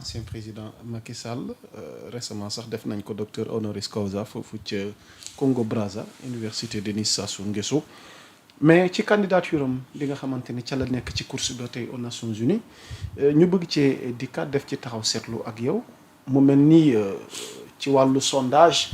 ancien président Macky Sall récemment sax def nañ ko docteur honoris causa foofu ca Congo Brazza université Denis Sassou Nguesso mais ci candidature am li nga xamante ni ca la nekk ci course ba tey aux Nations Unies ñu bëgg cee dikkaat def ci taxaw seetlu ak yow mu mel ni ci wàllu sondage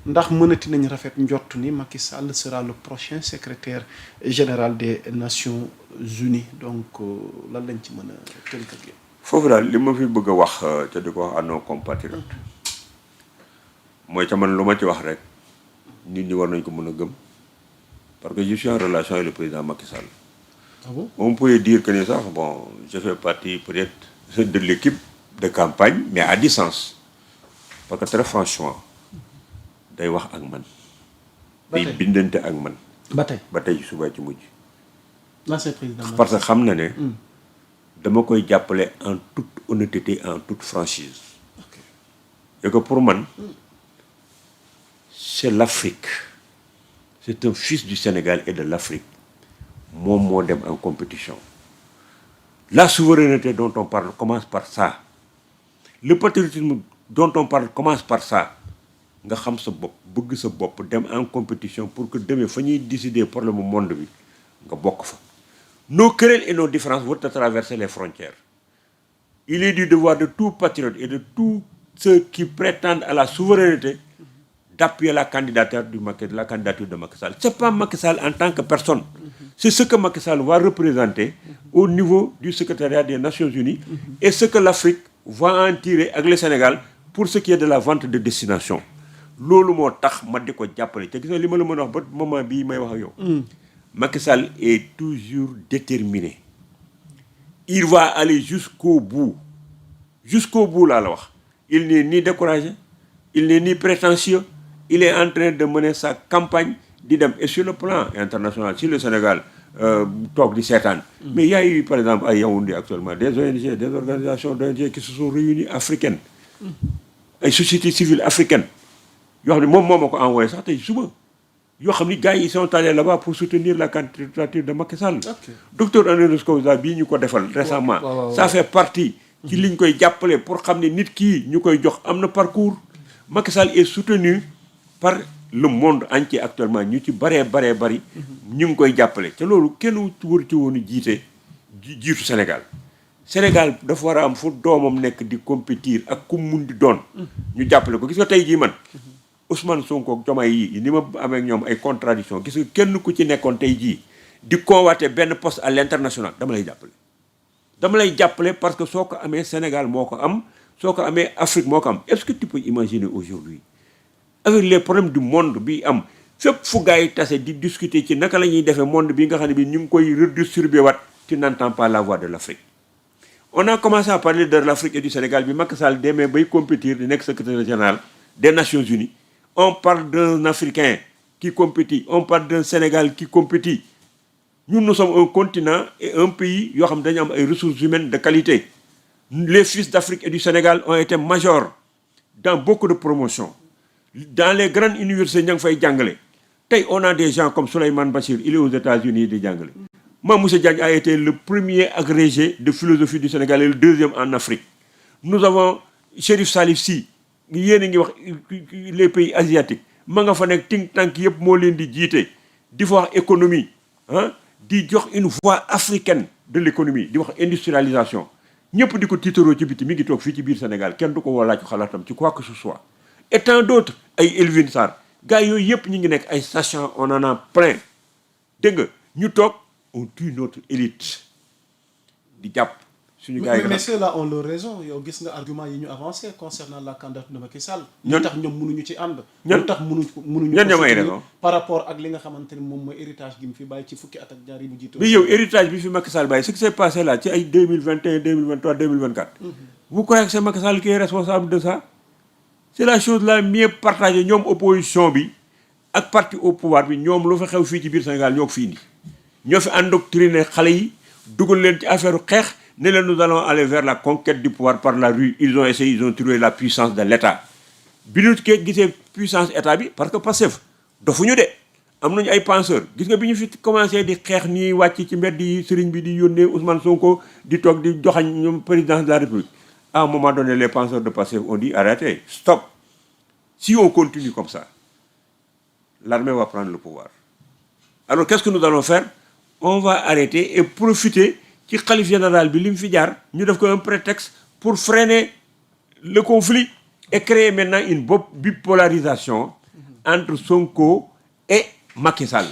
ndax mënati nañ rafet njott ni Macky Sall sera le prochain secrétaire général des Nations Unies donc lan lañ ci mën a tënk ak yow. foofu daal li ma fi bëgg a wax te di ko wax à nos compatriotes mooy ca man lu ma ci wax rek nit ñi war nañ ko mën a gëm parce que je suis en relation avec le président Macky Sall. Ah bon? On peut dire que ni sax bon je fais partie peut-être de l'équipe de campagne mais à distance parce que très franchement day wax ak man. day bindante ak man. ba tey ci suba ci mujj. l'ancien président parce que xam na ne. dama koy jàppale en toute honnêteté en toute franchise. Et que pour man c'est l'Afrique c'est un fils du Sénégal et de l'Afrique moom moo dem en compétition. La souveraineté dont on parle commence par ça. Le patriotisme dont on parle commence par ça. nga xam sa bopp bëgg sa bopp dem en compétition pour que demain fa ñuy décider problème mu monde bi nga bokk fa. Nos querelles et nos différences vont traverser les frontières. Il est du devoir de tout patriote et de tous ceux qui prétendent à la souveraineté d'appuyer la candidature de Macky Sall. C'est pas Macky Sall en tant que personne. C'est ce que Macky Sall va représenter au niveau du secrétariat des Nations Unies et ce que l'Afrique va en tirer avec le Sénégal pour ce qui est de la vente de destination. Loolu moo tax ma di ko jàppale te gis nga li ma la mën a wax ba moment bii may wax ak yow. Macky Sall est toujours déterminé. Il va aller jusqu'au bout. Jusqu'au bout laa la wax. Il n'est ni découragé, il n'est ni prétentieux. Il est en train de mener sa campagne di dem et sur le plan international si le Sénégal toog di seetaan. Mais il y a eu par exemple à Yaoundé actuellement des ONG, des organisations d'ONG qui se sont réunies africaines. Ay sociétés civiles africaines yoo xam ne moom moo ma ko envoyé sax tey suba. yoo xam ni gars yi ils sont allés là-bas pour soutenir la candidature de Macky Sall. Docteur honoris causa bii ñu ko defal récemment. Ça fait partie ci liñ koy jàppale pour xam ne nit kii ñu koy jox am na parcours. Macky Sall est soutenu par le monde entier actuellement ñu ci bari ñu ngi koy jàppale te loolu kenn waru ci woon jiitu Sénégal. Sénégal dafa war a am fu doomam nekk di compétir ak ku mun di doon. ñu jàppale ko gis nga tey jii man. Ousmane Sonko ak Diomaye yi ni ma amee ak ñoom ay contradiction gis nga kenn ku ci nekkoon tey jii di convoiter benn poste à l'international dama lay jàppale parce que soo ko amee Sénégal moo ko am soo ko amee Afrique moo ko am est-ce que tu peux imaginer aujourd'hui avec les problèmes du monde bi am fépp fu gars yi tase di discuter ci naka la ñuy defee monde bi nga xam ne bi ñu ngi koy redistribuer waat tu n'entends pas la voix de l'Afrique. On a commencé à parler de l'Afrique et du Sénégal bi Macky Sall demee bay compétir di nekk secrétaire général des Nations Unies. On parle d'un Africain qui compétit, on parle d'un Sénégal qui compétit. Nous sommes un continent et un pays yoo xam dañu am ay ressources humaines de qualité. Les fils d'Afrique et du Sénégal ont été majors dans beaucoup de promotions. Dans les grandes universités ña ngi fay jàngale. Tey on a des gens comme Souleymane Bachir, il est aux États-Unis di jàngale. Mamoussé Diagne a été le premier agrégé de philosophie du Sénégal et le deuxième en Afrique. Nous avons Chérif Salif Sy. Yéen a ngi wax les pays asiatiques ma nga fa nekk think tank yëpp moo leen di jiite di fa wax économie di jox une voix africaine de l'économie di wax industrialisation ñëpp di ko tiitaroo ci biti mi ngi toog fii ci biir Sénégal kenn du ko woo laaj xalaatam ci quoi que ce soit. Et tant d'autres ay Elvin Sarr gars yooyu yëpp ñu ngi nekk ay sachants on en a plein dégg nga ñu toog on tue notre élite di jàpp. Mais ceux-là ont leur raison yow gis nga argument yi ñu avancé concernant la candidature de Macky Sall. ñoo tax ñoom mënuñu ci ànd. ñoo tax mënuñu par rapport ak li nga xamante ni moom mooy héritage gi mu fi bàyyi ci fukki at ak ñaar yi mu jiite. mais yow héritage bi fi Macky Sall bàyyi ce qui s'est passé là ci ay 2021 2023 2024. Vous croyez que c'est Macky Sall qui est responsable de ça. C'est la chose la mieux partagée ñoom opposition bi ak parti au pouvoir bi ñoom lu fa xew fii ci biir Sénégal ñoo ko fi indi ñoo fi endoctriné xale yi dugal leen ci affaire xeex. Nous allons aller vers la conquête du pouvoir par la rue. Ils ont essayé, ils ont trouvé la puissance de l'État. Bi ñu gisee puissance État bi parce que Pastef dofuñu de am nañu ay penseurs gis nga bi ñu fi commencé di xeex nii wàcc ci mbedd yi sëriñ bi di yónnee Ousmane Sonko di toog di joxañ ñoom président de la République À un moment donné, les penseurs de Pastef ont dit arrêtez, stop. Si on continue comme ça, l'armée va prendre le pouvoir. Alors qu'est-ce que nous allons faire? On va arrêter et profiter du khalife général bi lim fi jaar ñu def ko un prétexte pour freiner le conflit et créer maintenant une bipolarisation entre Sonko et Macky Sall.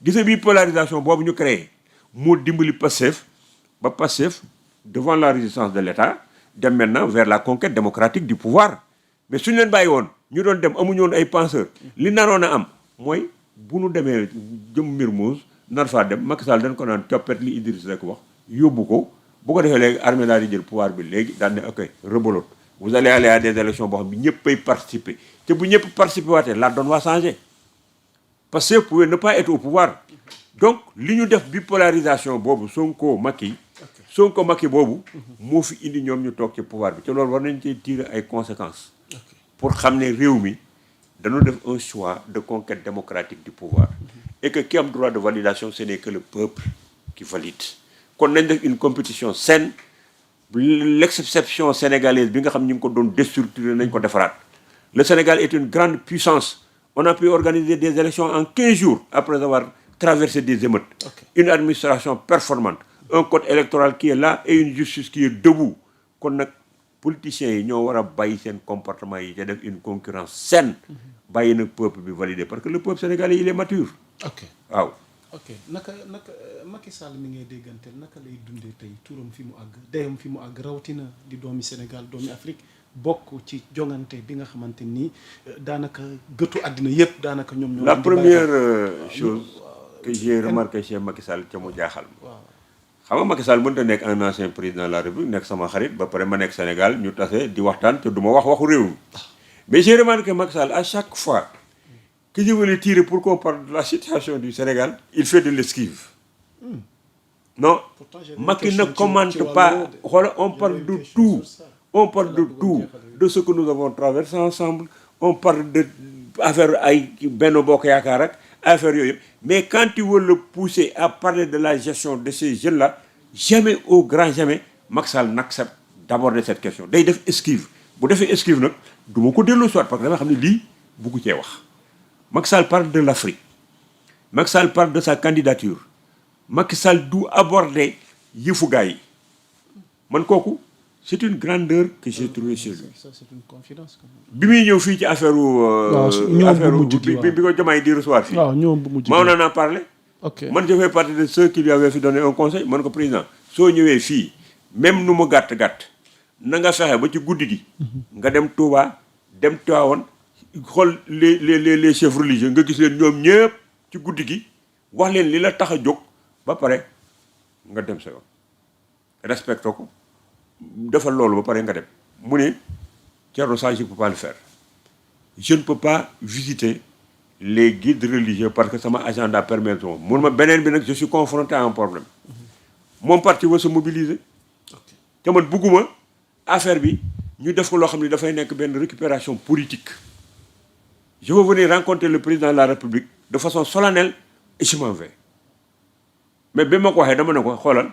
Gis nga bipolarisation boobu ñu créé moo dimbali Pastef ba Pastef devant la résistance de l'État dem maintenant vers la conquête démocratique du pouvoir. Mais suñu leen bàyyi woon ñu doon dem amuñu woon ay penseurs li naroon a am mooy bu nu demee jëm Mermoz nar faa dem Macky Sall dañ ko naan coppet li Idriss Seck wax yóbbu ko bu ko defee léegi armée daal di jël pouvoir bi léegi daal ne ok rebolote vous allez aller à des élections boo xam bi ñëpp ay participer te bu ñëpp participer waatee la donne va changer parce que vous pouvez ne pas être au pouvoir. Donc li ñu def bipolarisation boobu Sonko Macky boobu moo fi indi ñoom ñu toog ci pouvoir bi te loolu war nañ cee tirer ay conséquences pour xam ne réew mi dañoo def un choix de conquête démocratique du pouvoir et que qui am droit de validation ce n'est que le peuple qui valide. Kon nañ def une compétition saine l'exception sénégalaise bi nga xam ñu ngi ko doon déstructurer nañ ko defaraat. Le Sénégal est une grande puissance. On a pu organiser des élections en 15 jours après avoir traversé des émeutes. Une administration performante, un code électoral qui est là et une justice qui est debout. Kon nag politiciens yi ñoo war a bàyyi seen comportement yi te def une concurrence saine bàyyi nag peuple bi validé parce que le peuple sénégalais il est mature. Waaw. ok naka Macky Sall mi ngay dégganteel naka lay dundee tey turam fi mu àgg dayam fi mu àgg rawatina di doomi Sénégal doomi Afrique bokk ci jongante bi nga xamante ni daanaka gëtu àddina yëpp daanaka ñoom ñoo. La première chose que j'ai remarqué chez Macky Sall ca mu jaaxal ma. waaw xam nga Macky Sall mënut a nekk un ancien président de la République nekk sama xarit ba pare ma nekk Sénégal ñu tase di waxtaan te du ma wax waxu réew mi mais j'ai remarqué Macky Sall à chaque fois que je veux le tirer pour qu'on parle de la situation du Sénégal il fait de l'esquive. Non, Macky ne commente pas. On parle de tout. On parle de tout. De ce que nous avons traversé ensemble. On parle de affaire ay Benno Bokk Yaakaar ak affaire yooyu. Mais quand tu veux le pousser à parler de la gestion de ces jeunes-là, jamais au grand jamais, Macky Sall n'accepte d'aborder cette question. Day def esquive. Bu defee esquive nag du ma ko dellu soit parce que dama xam ne lii buggu cee wax. Macky Sall parle de l'Afrique. Macky Sall parle de sa candidature. Macky Sall du aborder yëfu gars yi. Man kooku c'est une grandeur que j'ai trouvée chez lui. Ça c'est une confidence. Bi muy ñëw fii ci affaire bi ko Diomaye di recevoir fii. waaw ñoom bu mujj ma on en a parlé. ok Man je fais partie de ceux qui lui avaient fait donner un conseil man ko président soo ñëwee fii même nu mu gàtt na nga fexe ba ci guddi gi. nga dem Touba dem Tivaouane xool les chefs religieux nga gis leen ñoom ñëpp ci guddi gi wax leen li la tax a jóg ba pare nga dem sa yoon respecte ko defal loolu ba pare nga dem mu ne Thierno ça je peux pas le faire je ne peux pas visiter les guides religieux parce que sama agenda permet mun ma beneen bi nag je suis confronté à un problème mon parti va se mobiliser te man bugguma affaire bi ñu def ko loo xam ne dafay nekk benn récupération politique je veux venir rencontrer le président de la République de façon solennelle et je m'en vais mais bi ma ko waxee dama ne ko xoolal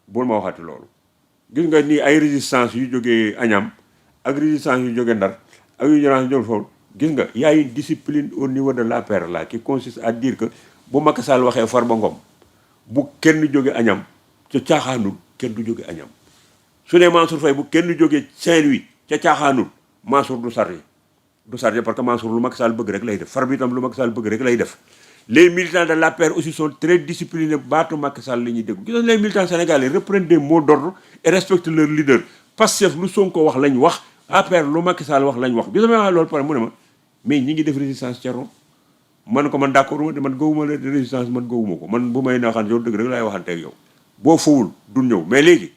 bul ma waxati loolu gis nga nii ay résistance yu jógee Agnam ak résistance yu jógee Ndar ak yu jógee foofu gis nga y a une discipline au niveau de l'APR là qui consiste à dire que bu Macky Sall waxee Farba Ngom bu kenn jógee Agnam ca caaxaanul kenn du jógee Agnam su ne Mansour Faye bu kenn jógee Saint-Louis ca caaxaanul Mansour du chargé parce que Mansour lu Macky Sall bëgg rek lay def Farba itam lu Macky Sall bëgg rek lay def. Les militants de l'APR aussi sont très disciplinés baatu Macky Sall la ñuy dégg gis nga les militants sénégalais reprennent des mots d'ordre et respectent leur leader Pastef lu Sonko wax lañ wax APR lu Macky Sall wax lañ wax bi sama wax loolu pare mu ne ma mais ñi ngi def résistance Thierno man ko man d'accord man gëwuma la résistance man gëwuma ko man bu may naxaan yow dëgg rek laay waxanteeg yow boo fawul du ñëw mais léegi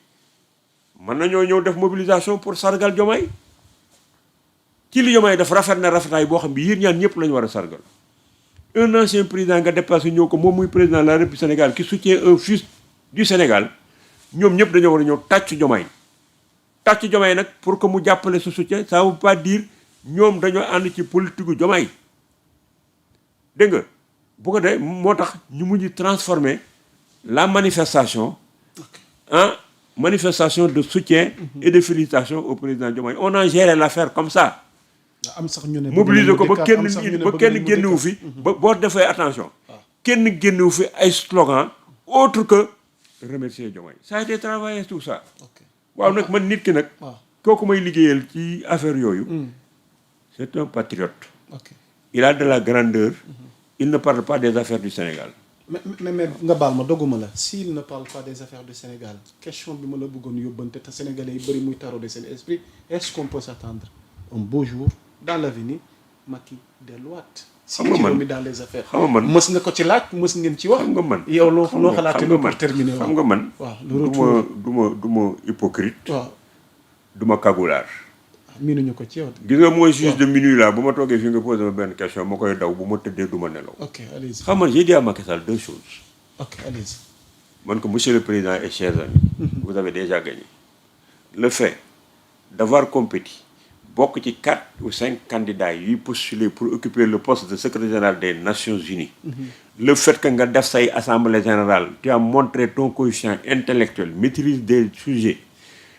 mën nañoo ñëw def mobilisation pour sargal Diomaye ci li Diomaye def rafet na rafetaay boo xam bi yéen ñaan ñëpp lañu war a sargal un ancien président nga dépassé ñëw ko moom muy président de la République du Sénégal qui soutient un fils du Sénégal ñoom ñëpp dañoo war a ñëw tàcc Diomaye nag pour que mu jàppale ce soutien ça veut pas dire ñoom dañoo ànd ci politique gu Diomaye dégg nga bu ko dee moo tax ñu mujj transformer la manifestation manifestation de soutien et de félicitations au président Diomaye. On a géré l'affaire comme ça. am sax ñu ne mobiliser ko ba kenn génnewu fi ba boo defee attention kenn génnewu fi ay slogan autre que remercier Diomaye. Ça a été travaillé tout ça. waaw nag man nit ki nag kooku may liggéeyal ci affaire yooyu c'est un patriote. Il a de la grandeur. Il ne parle pas des affaires du Sénégal. mais nga baal ma dogguma la s'il ne parle pas des affaires du Sénégal question bi ma la bëggoon yóbbante te sénégalais yi bëri muy tarauder seen esprit est-ce qu'on peut s'attendre un beau jour dans l'avenir Macky delluwaat si ci réew mi dans les affaires xam nga man mës nga ko ci laaj mës ngeen ci wax xam nga man yow loo xalaatee pour terminer xam nga man waaw du ma hypocrite waaw du ma kagulaar miinuñu ko ci yow gis nga mooy juge de minuit là bu ma toogee fii nga posé ma benn question ma koy daw bu ma tëddee du ma nelaw. ok allez-y. xam nga j'ai dit à Macky Sall deux choses. ok allez-y. man ko monsieur le président et chers amis. vous avez déjà gagné. le fait d'avoir compétit bokk ci 4 ou 5 candidats yuy postuler pour occuper le poste de secrétaire général des Nations Unies. le fait que nga def say assemblée générale tu as montré ton coefficient intellectuel maîtrise des sujets.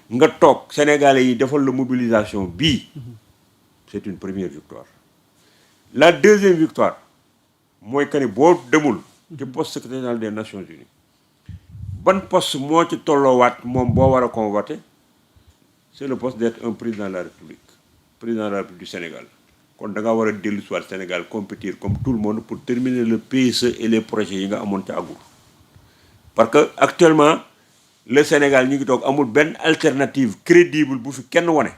nga toog Sénégalais yi defal la mobilisation bii c'est une première victoire. La deuxième victoire mooy que ni boo demul ci poste secrétaire général des Nations Unies ban poste moo ci tolloowaat moom boo war a convoquer c'est le poste d'être un président de la République du Sénégal. kon da nga war a dellu si waat Sénégal compétir comme tout le monde pour terminer le PSE et les projets yi nga amoon ca àggul parce que actuellement le Sénégal ñu ngi toog amul benn alternative crédible bu fi kenn wane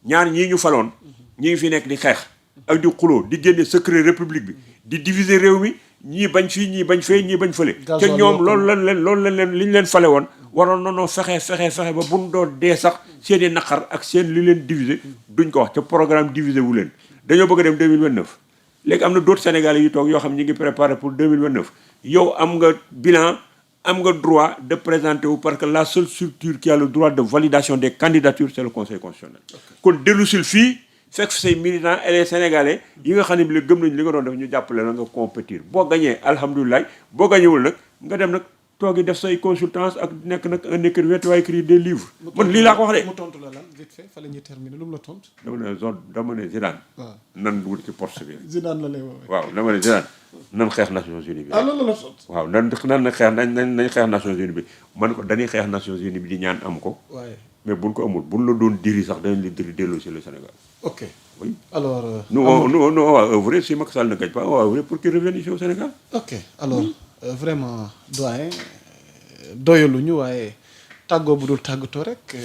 ñaar ñii ñu faloon ñi ngi fi nekk di xeex ak di xuloo di génne secret république bi di diviser réew mi ñii bañ fii ñii bañ fee ñii bañ fële te ñoom loolu lañ leen li ñu leen fale woon waroon nanoo fexe ba buñ doon dee sax seeni naqar ak seen li leen diviser duñ ko wax ca programme diviser wu leen dañoo bëgg a dem 2029 léegi am na d'autres Sénégalais yu toog yoo xam ñi ngi préparé pour 2029 yow am nga bilan am nga droit de présenter wu parce que la seule structure qui a le droit de validation des candidatures c'est le Conseil constitutionnel. kon dellusil fii fekk fi say militants et les Sénégalais yi nga xam ne bi gëm nañ li nga doon def ñu jàppale la nga compétir boo gañee alhamdulilah boo gañewul nag nga dem nag toogi def say consultance ak nekk nag un écrivain tu vas écrire des livres. man lii laa ko wax de. mu tontu la lan vite fait fa la ñuy terminer lu mu la tontu. dama ne Zidane. waaw nan wut ci poste bi. Zidane la lay woowee. waaw dama ne Zidane nan xeex Nations Unies bi. loolu la tontu. waaw nan xeex nañ xeex Nations Unies bi man ko dañuy xeex Nations Unies bi di ñaan am ko. waaye mais buñ ko amul buñ la doon diri sax dañ la diri delloo si le Sénégal. ok oui. alors. nous on va œuvrer si Macky Sall ne gagne pas on va œuvrer pour qu'il revienne ici au Sénégal. ok alors vraiment doyen doyaluñu waaye tàggoo bu dul tàggatoo rek.